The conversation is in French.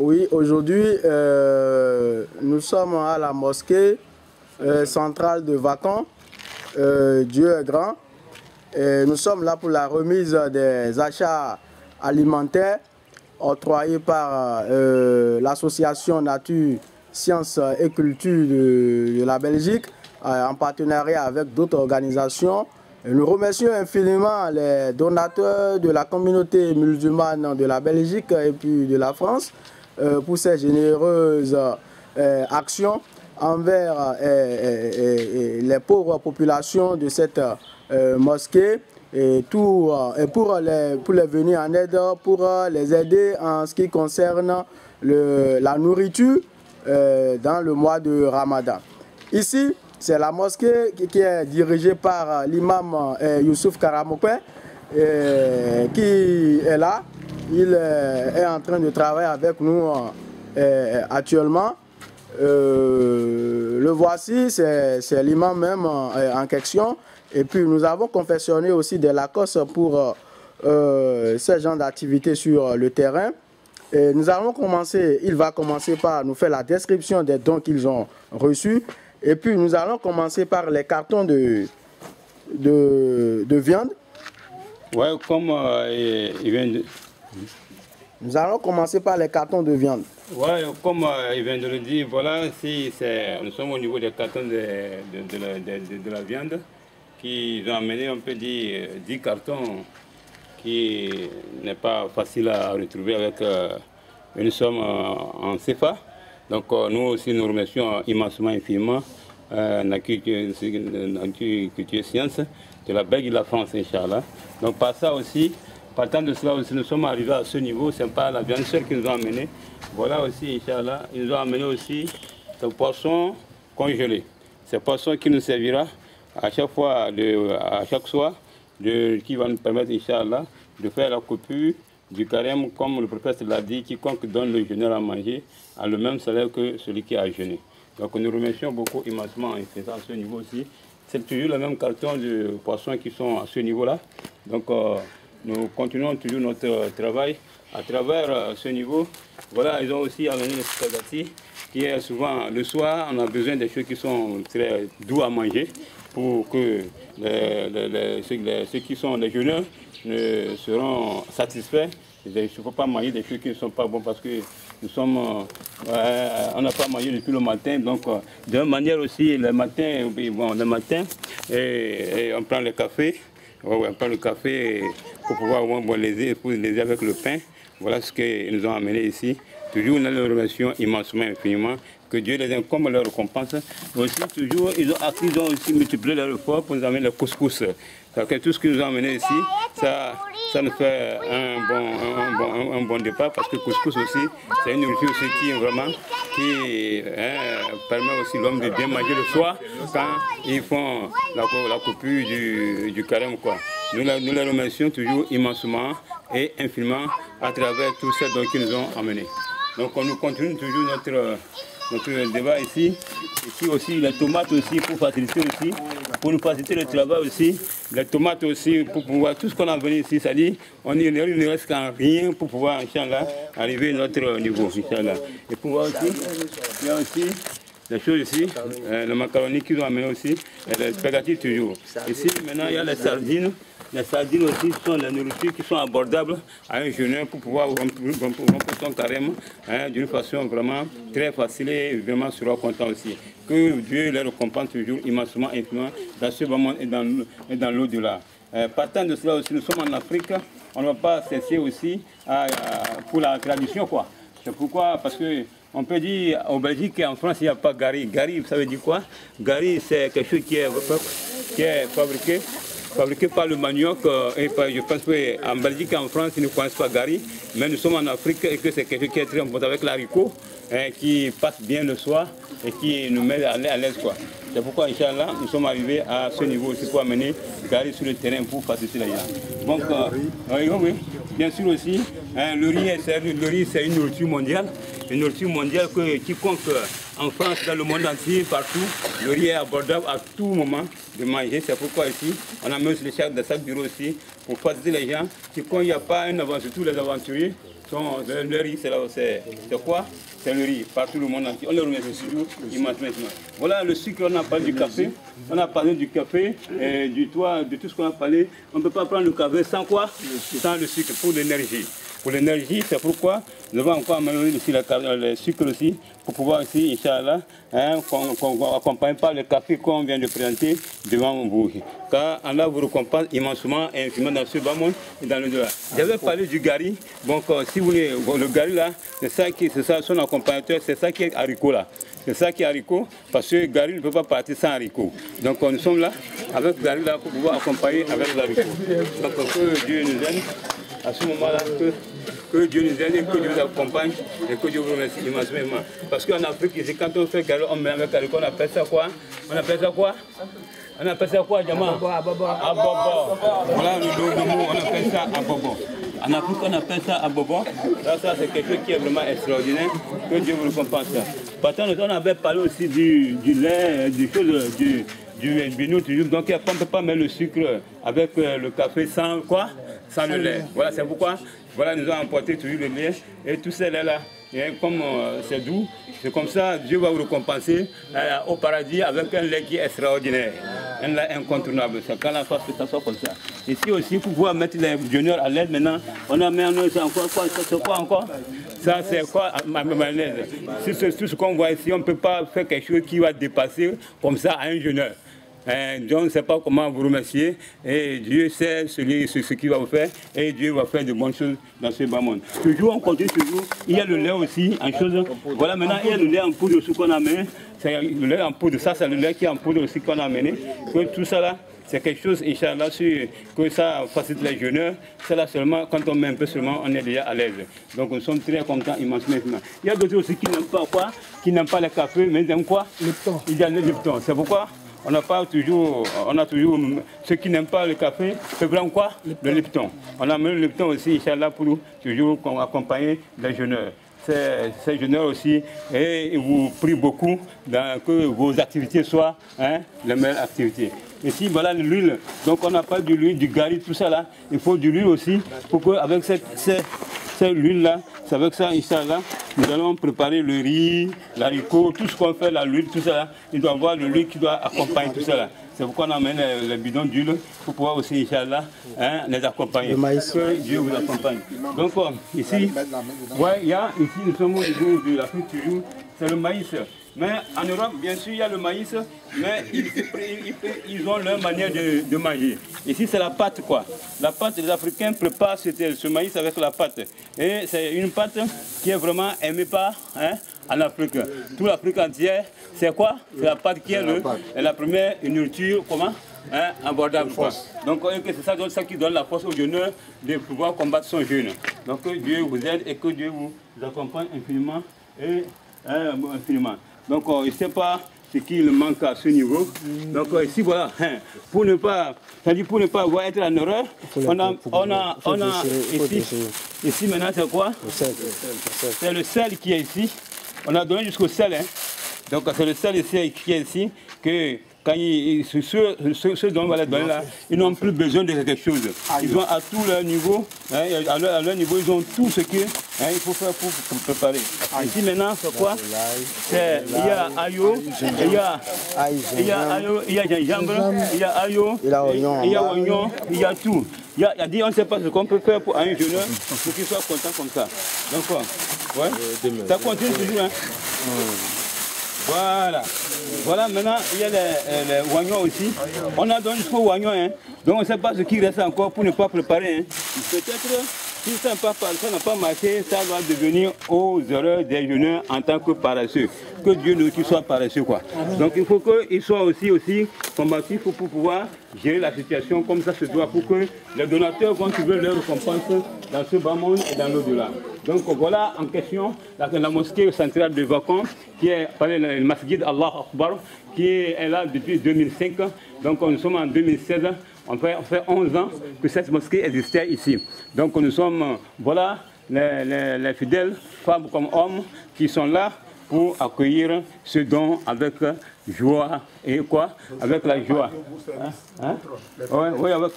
Oui, aujourd'hui, nous sommes à la mosquée centrale de Vacan. Dieu est grand. Et nous sommes là pour la remise des achats alimentaires octroyés par l'association Nature, Sciences et Culture de la Belgique en partenariat avec d'autres organisations. Et nous remercions infiniment les donateurs de la communauté musulmane de la Belgique et puis de la France pour ces généreuses actions envers les pauvres populations de cette mosquée et pour les venir en aide, pour les aider en ce qui concerne la nourriture dans le mois de Ramadan. Ici, c'est la mosquée qui est dirigée par l'imam Youssouf Karamokwe qui est là. Il est en train de travailler avec nous actuellement. Le voici, c'est l'imam même en question. Et puis nous avons confectionné aussi des lacosses pour ce genre d'activités sur le terrain. Et nous allons commencer, il va commencer par nous faire la description des dons qu'ils ont reçus. Et puis nous allons commencer par les cartons de viande. Ouais, comme il vient de... Nous allons commencer par les cartons de viande. Ouais, comme il vient de le dire, voilà, nous sommes au niveau des cartons de la viande qui ont amené, on peut dire, 10 cartons qui n'est pas facile à retrouver avec une somme en CFA. Donc nous aussi nous remercions immensement, infiniment Nature Culture Sciences de la Belgique et de la France, Inch'Allah. Donc par ça aussi, partant de cela aussi, nous sommes arrivés à ce niveau, ce n'est pas la viande seule qui nous a amené. Voilà aussi, Inch'Allah, ils nous ont amené aussi ce poisson congelé. Ce poisson qui nous servira à chaque fois, à chaque soir, qui va nous permettre, Inch'Allah, de faire la coupure du carême, comme le prophète l'a dit, quiconque donne le jeûneur à manger a le même salaire que celui qui a jeûné. Donc nous remercions beaucoup immensement en faisant à ce niveau aussi. C'est toujours le même carton de poissons qui sont à ce niveau-là. Donc nous continuons toujours notre travail à travers ce niveau. Voilà, ils ont aussi amené les spaghettis, qui est souvent le soir, on a besoin des choses qui sont très doux à manger pour que ceux qui sont les jeûneurs seront satisfaits. Il ne faut pas manger des choses qui ne sont pas bonnes parce que nous sommes, on n'a pas mangé depuis le matin. Donc, de la manière aussi, le matin, et on prend le café. On prend le café pour pouvoir les aider avec le pain. Voilà ce qu'ils nous ont amené ici. Toujours, nous les remercions immensement, infiniment. Que Dieu les aime comme leur récompense. Aussi, toujours, ils ont aussi multiplié leur effort pour nous amener le couscous. Que tout ce qu'ils nous ont amené ici, ça nous fait un bon départ parce que le couscous aussi, c'est une nourriture aussi qui permet aussi l'homme de bien manger le soir quand ils font la coupure du carême, quoi. Nous les remercions toujours immensement et infiniment à travers tous ces dons qu'ils nous ont amenés. Donc nous continuons toujours notre débat ici. Ici aussi les tomates aussi pour nous faciliter le travail aussi. Les tomates aussi pour pouvoir, tout ce qu'on a venu ici, c'est-à-dire il ne reste qu'à rien pour pouvoir, Inch'Allah, arriver à notre niveau, Inch'Allah. Et pour voir aussi, il y a aussi les choses ici, le macaroni qu'ils ont amené aussi, et les spaghettis toujours. Ici maintenant il y a les sardines. Les sardines aussi sont les nourritures qui sont abordables à un jeûneur pour pouvoir rompre son carême d'une façon vraiment très facile et vraiment sera content aussi. Que Dieu les récompense toujours immensement, infiniment dans ce moment et dans l'au-delà. Partant de cela aussi, nous sommes en Afrique, on ne va pas cesser aussi pour la tradition, quoi. C'est pourquoi, parce que on peut dire au Belgique et en France, il n'y a pas gari. Gari, ça veut dire quoi? Gari, c'est quelque chose qui est fabriqué par le manioc. Je pense qu'en Belgique et en France, ils ne connaissent pas gari. Mais nous sommes en Afrique et que c'est quelque chose qui est très important avec l'haricot, qui passe bien le soir et qui nous met à l'aise, quoi. C'est pourquoi, Inch'Allah, nous sommes arrivés à ce niveau aussi pour amener gari sur le terrain pour faciliter les gens. Donc, oui, bien sûr aussi, le riz, c'est une nourriture mondiale. Une nourriture mondiale que quiconque en France, dans le monde entier, partout, le riz est abordable à tout moment de manger. C'est pourquoi ici, on a mis aussi des sacs bureaux aussi pour faciliter les gens. Quiconque il n'y a pas un aventurier, tous les aventuriers le riz, c'est quoi? C'est le riz, partout le monde entier. On le remercie toujours immensément. Voilà le sucre, on a parlé du café. On a parlé du café, de tout ce qu'on a parlé. On ne peut pas prendre le café sans quoi? Sans le sucre, pour l'énergie. Pour l'énergie, c'est pourquoi nous avons encore améliorer aussi le sucre aussi, pour pouvoir aussi, Inch'Allah, qu'on accompagne par le café qu'on vient de présenter devant vous. Car Allah vous récompense immensément et infiniment dans ce bas monde et dans le delà. J'avais parlé du gari. Donc, si vous voulez, le gari là, c'est ça son accompagnateur, c'est ça qui est haricot là. C'est ça qui est haricot, parce que gari ne peut pas partir sans haricot. Donc, nous sommes là avec gari là pour pouvoir accompagner avec l'haricot. Donc, que Dieu nous aide à ce moment-là, que Dieu nous aide, que Dieu nous accompagne et que Dieu vous remercie immensément. Parce qu'en Afrique, ici, quand on fait gari, on met avec haricot, on appelle ça quoi? On appelle ça quoi? On appelle ça quoi, Diamant? Abobo. Voilà le mot, on appelle ça abobo. En Afrique, on appelle ça abobo. Ça c'est quelque chose qui est vraiment extraordinaire. Que Dieu vous récompense. Pourtant, on avait parlé aussi du lait, du bino, toujours. Donc, on ne peut pas mettre le sucre avec le café sans quoi? Sans le lait. Voilà, c'est pourquoi voilà, nous avons emporté toujours le lait et tout ce lait-là. Et comme c'est doux, c'est comme ça, Dieu va vous récompenser au paradis avec un lait qui est extraordinaire, un lait incontournable. C'est quand la fois que ça soit comme ça. Ici aussi, pour pouvoir mettre les jeûneurs à l'aise maintenant, on a mis en œuvre encore quoi? C'est quoi encore? Ça, c'est quoi? Ma mayonnaise. Si c'est tout ce qu'on voit ici, on ne peut pas faire quelque chose qui va dépasser comme ça à un jeûneur. Donc, je ne sais pas comment vous remercier. Et Dieu sait ce qu'il va vous faire. Et Dieu va faire de bonnes choses dans ce bas monde. Toujours, on continue toujours. Il y a le lait aussi en chose. Voilà, maintenant, il y a le lait en poudre aussi qu'on a amené. C'est le lait en poudre. Ça, c'est le lait qui est en poudre aussi qu'on a amené. Que tout ça là, c'est quelque chose, Inch'Allah, que ça facilite les jeûneurs. C'est là seulement, quand on met un peu seulement, on est déjà à l'aise. Donc, nous sommes très contents immensément. Il y a d'autres aussi qui n'aiment pas quoi? Qui n'aiment pas le café, mais ils aiment quoi? Lipton. Ils aiment le Lipton. C'est pourquoi? On a toujours ceux qui n'aiment pas le café, peuvent prendre quoi? Le Lipton. On a mis le Lipton aussi, Inch'Allah, pour toujours accompagner les jeûneurs. Ces jeûneurs aussi, et ils vous prient beaucoup que vos activités soient les meilleures activités. Ici, voilà l'huile. Donc, on n'a pas de l'huile, du gari, tout ça là. Il faut de l'huile aussi, pour qu'avec cette huile-là, c'est avec ça, Inch'Allah, nous allons préparer le riz, l'haricot, tout ce qu'on fait, l'huile, tout ça là. Il doit y avoir l'huile qui doit accompagner tout ça là. C'est pourquoi on amène les bidons d'huile pour pouvoir aussi, Inch'Allah, les accompagner. Le maïs. Que Dieu vous accompagne. Donc, ici, nous sommes au niveau de l'Afrique toujours, c'est le maïs. Mais en Europe, bien sûr, il y a le maïs, mais ils ont leur manière de manger. Ici, c'est la pâte, quoi. La pâte, les Africains préparent ce maïs avec la pâte. Et c'est une pâte qui est vraiment aimée par en Afrique. Toute l'Afrique entière, c'est quoi? C'est la pâte qui est la première nourriture, comment? Abordable. Donc, c'est ça qui donne la force aux jeûneurs de pouvoir combattre son jeûne. Donc, que Dieu vous aide et que Dieu vous accompagne infiniment et infiniment. Donc, je ne sais pas ce qu'il manque à ce niveau. Donc, ici, voilà, pour ne pas être en erreur, on a ici maintenant, c'est quoi? C'est le sel qui est ici. On a donné jusqu'au sel. Donc, c'est le sel ici, qui est ici, que quand ceux dont on va les donner là, ils n'ont plus besoin de quelque chose. Ils ont à tout leur niveau, à leur niveau, ils ont tout ce qu'il faut faire pour préparer. Ici maintenant, c'est quoi? Il y a ayo, il y a gingembre, il y a ayo, il y a oignon, il y a tout. Il y a dit, on ne sait pas ce qu'on peut faire pour un jeûneur pour qu'il soit content comme ça. Donc, ça continue toujours. Voilà, maintenant il y a les oignons aussi. On a donné jusqu'aux oignons, donc on ne sait pas ce qui reste encore pour ne pas préparer. Peut-être, si ça n'a pas marché, ça va devenir aux erreurs des jeûneurs en tant que paresseux. Que Dieu nous soit paresseux, quoi. Donc il faut qu'ils soient aussi combatifs pour pouvoir gérer la situation comme ça se doit, pour que les donateurs vont trouver leur récompense dans ce bas monde et dans l'au-delà. Donc voilà en question la mosquée centrale de Vakon, qui est le Masjid Allah Akbar, qui est là depuis 2005. Donc nous sommes en 2016, on fait 11 ans que cette mosquée existait ici. Donc nous sommes, voilà, les fidèles, femmes comme hommes, qui sont là pour accueillir ce don avec joie et quoi? Avec la joie. Oui, avec